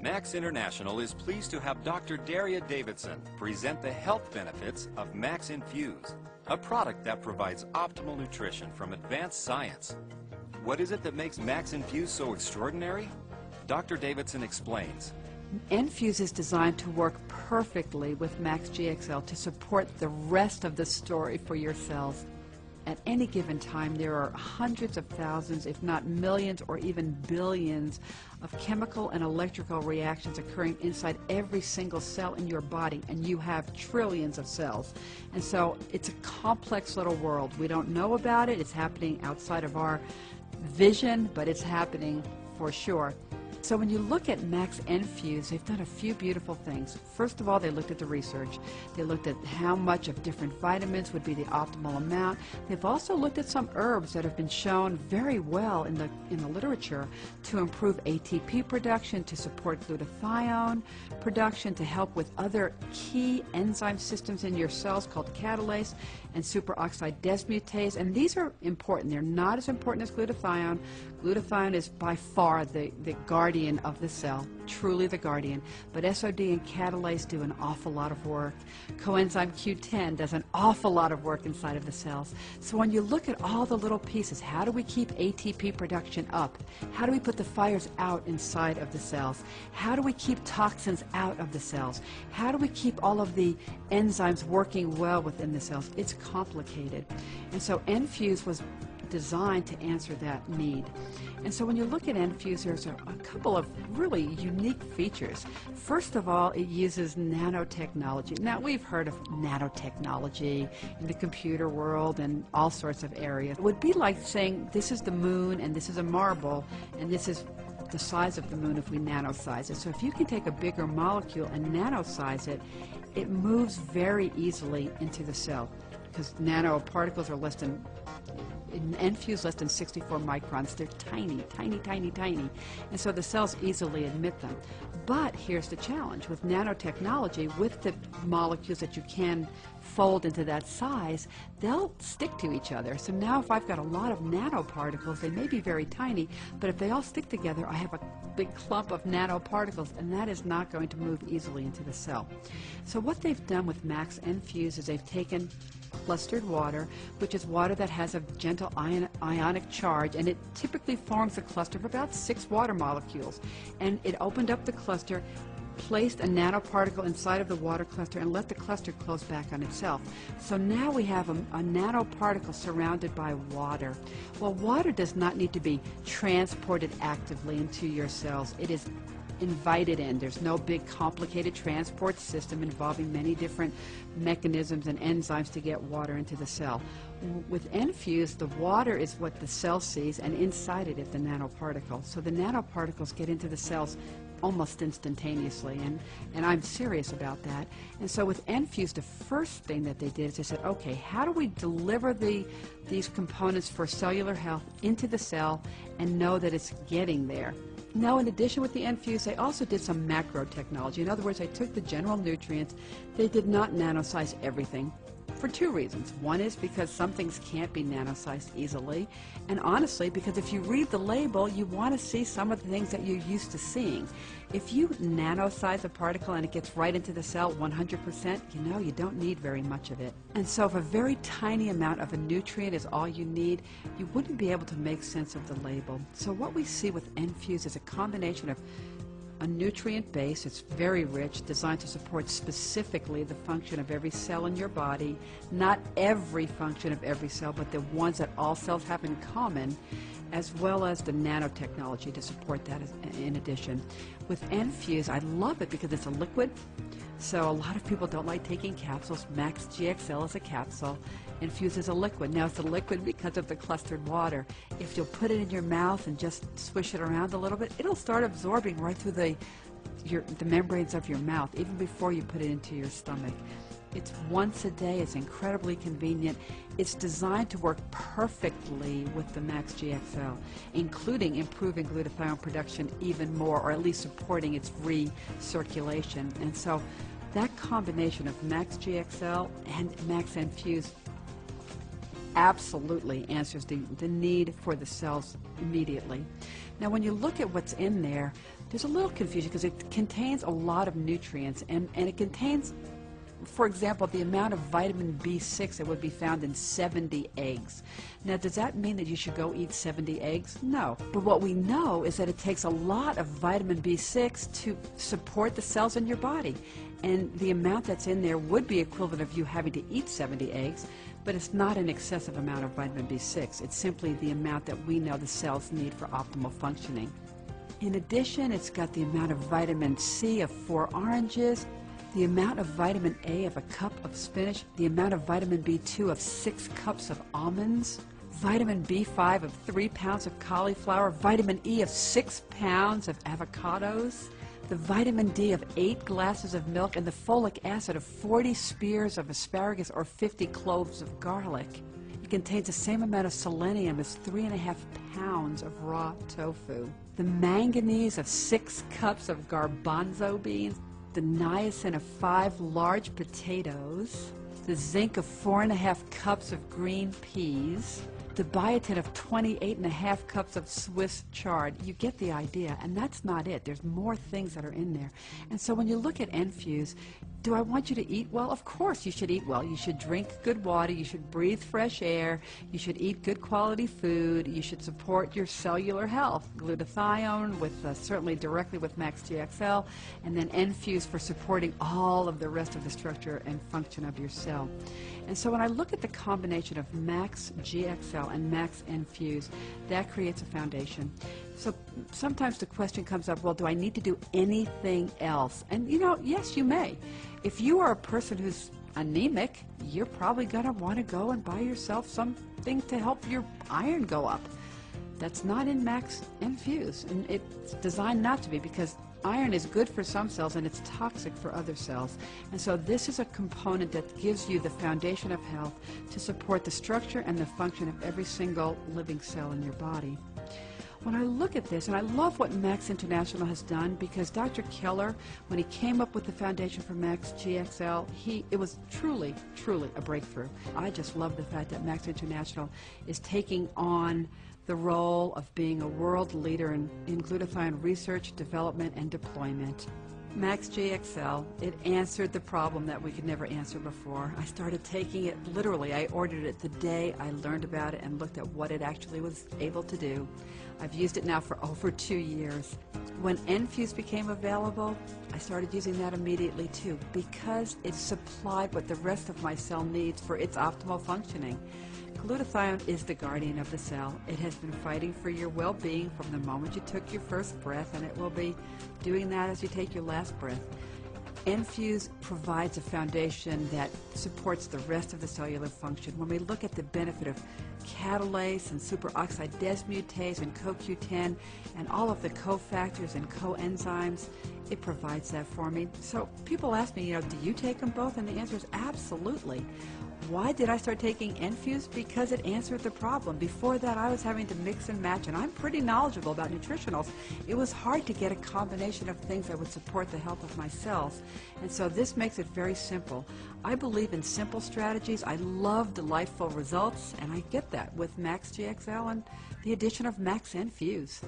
Max International is pleased to have Dr. Daria Davidson present the health benefits of Max N-Fuze, a product that provides optimal nutrition from advanced science. What is it that makes Max N-Fuze so extraordinary? Dr. Davidson explains. N-Fuze is designed to work perfectly with Max GXL to support the rest of the story for your cells. At any given time, there are hundreds of thousands, if not millions or even billions, of chemical and electrical reactions occurring inside every single cell in your body, and you have trillions of cells. And so it's a complex little world. We don't know about it. It's happening outside of our vision, but it's happening for sure. So when you look at Max N-Fuze, they've done a few beautiful things. First of all, they looked at the research. They looked at how much of different vitamins would be the optimal amount. They've also looked at some herbs that have been shown very well in the literature to improve ATP production, to support glutathione production, to help with other key enzyme systems in your cells called catalase and superoxide desmutase. And these are important. They're not as important as glutathione. Glutathione is by far the guardian of the cell, truly the guardian. But SOD and catalase do an awful lot of work. Coenzyme Q10 does an awful lot of work inside of the cells. So when you look at all the little pieces, how do we keep ATP production up? How do we put the fires out inside of the cells? How do we keep toxins out of the cells? How do we keep all of the enzymes working well within the cells? It's complicated. And so N-Fuze was designed to answer that need. And so when you look at N-Fuze, there's a couple of really unique features. First of all, it uses nanotechnology. Now, we've heard of nanotechnology in the computer world and all sorts of areas. It would be like saying this is the moon and this is a marble and this is the size of the moon if we nanosize it. So if you can take a bigger molecule and nanosize it, it moves very easily into the cell because nanoparticles are less than in N-Fuze less than 64 microns. They're tiny, tiny, tiny, tiny. And so the cells easily admit them. But here's the challenge. With nanotechnology, with the molecules that you can fold into that size, they'll stick to each other. So now if I've got a lot of nanoparticles, they may be very tiny, but if they all stick together, I have a big clump of nanoparticles, and that is not going to move easily into the cell. So what they've done with Max N-Fuze is they've taken clustered water, which is water that has a gentle ionic charge, and it typically forms a cluster of about 6 water molecules. And it opened up the cluster, placed a nanoparticle inside of the water cluster, and let the cluster close back on itself. So now we have a nanoparticle surrounded by water. Well, water does not need to be transported actively into your cells. It is invited in. There's no big complicated transport system involving many different mechanisms and enzymes to get water into the cell. With N-Fuze, the water is what the cell sees, and inside it is the nanoparticle. So the nanoparticles get into the cells almost instantaneously, and I'm serious about that. And so with N-Fuze, the first thing that they did is they said, okay, how do we deliver these components for cellular health into the cell and know that it's getting there? Now, in addition with the N-Fuze, they also did some macro technology. In other words, they took the general nutrients. They did not nanosize everything for 2 reasons. One is because some things can't be nanosized easily, and honestly, because if you read the label, you want to see some of the things that you're used to seeing. If you nanosize a particle and it gets right into the cell 100%, you know you don't need very much of it. And so if a very tiny amount of a nutrient is all you need, you wouldn't be able to make sense of the label. So what we see with N-Fuze is a combination of a nutrient base. It's very rich, designed to support specifically the function of every cell in your body. Not every function of every cell, but the ones that all cells have in common, as well as the nanotechnology to support that in addition. With N-Fuze, I love it because it's a liquid. So a lot of people don't like taking capsules. Max GXL is a capsule. N-Fuze is a liquid. Now it's a liquid because of the clustered water. If you'll put it in your mouth and just swish it around a little bit, it'll start absorbing right through the membranes of your mouth, even before you put it into your stomach. It's once a day. It's incredibly convenient. It's designed to work perfectly with the Max GXL, including improving glutathione production even more, or at least supporting its recirculation. And so that combination of Max GXL and Max N-Fuze absolutely answers the need for the cells immediately. Now, when you look at what's in there, there's a little confusion because it contains a lot of nutrients, and it contains, for example, the amount of vitamin B6 that would be found in 70 eggs. Now, does that mean that you should go eat 70 eggs? No. But what we know is that it takes a lot of vitamin B6 to support the cells in your body. And the amount that's in there would be equivalent of you having to eat 70 eggs, but it's not an excessive amount of vitamin B6. It's simply the amount that we know the cells need for optimal functioning. In addition, it's got the amount of vitamin C of 4 oranges, the amount of vitamin A of a cup of spinach, the amount of vitamin B2 of 6 cups of almonds, vitamin B5 of 3 pounds of cauliflower, vitamin E of 6 pounds of avocados, the vitamin D of 8 glasses of milk, and the folic acid of 40 spears of asparagus or 50 cloves of garlic. It contains the same amount of selenium as 3.5 pounds of raw tofu, the manganese of 6 cups of garbanzo beans, the niacin of 5 large potatoes, the zinc of 4.5 cups of green peas, the biotin of 28.5 cups of Swiss chard. You get the idea, and that's not it. There's more things that are in there. And so when you look at N-Fuze, do I want you to eat well? Of course you should eat well. You should drink good water. You should breathe fresh air. You should eat good quality food. You should support your cellular health. Glutathione with certainly directly with Max GXL, and then N-Fuze for supporting all of the rest of the structure and function of your cell. And so when I look at the combination of Max GXL and Max N-Fuze, that creates a foundation. So sometimes the question comes up, well, do I need to do anything else? And, you know, yes, you may. If you are a person who's anemic, you're probably going to want to go and buy yourself something to help your iron go up. That's not in Max N-Fuze, and it's designed not to be, because iron is good for some cells and it's toxic for other cells. And so this is a component that gives you the foundation of health to support the structure and the function of every single living cell in your body. When I look at this, and I love what Max International has done, because Dr. Keller, when he came up with the foundation for Max GXL, it was truly, truly a breakthrough. I just love the fact that Max International is taking on the role of being a world leader in glutathione research, development, and deployment. Max GXL, it answered the problem that we could never answer before. I started taking it literally. I ordered it the day I learned about it and looked at what it actually was able to do. I've used it now for over 2 years. When N-Fuze became available, I started using that immediately too, because it supplied what the rest of my cell needs for its optimal functioning. Glutathione is the guardian of the cell. It has been fighting for your well-being from the moment you took your first breath, and it will be doing that as you take your last breath. N-Fuze provides a foundation that supports the rest of the cellular function. When we look at the benefit of catalase and superoxide dismutase and CoQ10 and all of the cofactors and coenzymes, it provides that for me. So people ask me, do you take them both? And the answer is absolutely. Why did I start taking N-Fuze? Because it answered the problem. Before that, I was having to mix and match, and I'm pretty knowledgeable about nutritionals. It was hard to get a combination of things that would support the health of my cells. And so this makes it very simple. I believe in simple strategies. I love delightful results, and I get that with Max GXL and the addition of Max N-Fuze.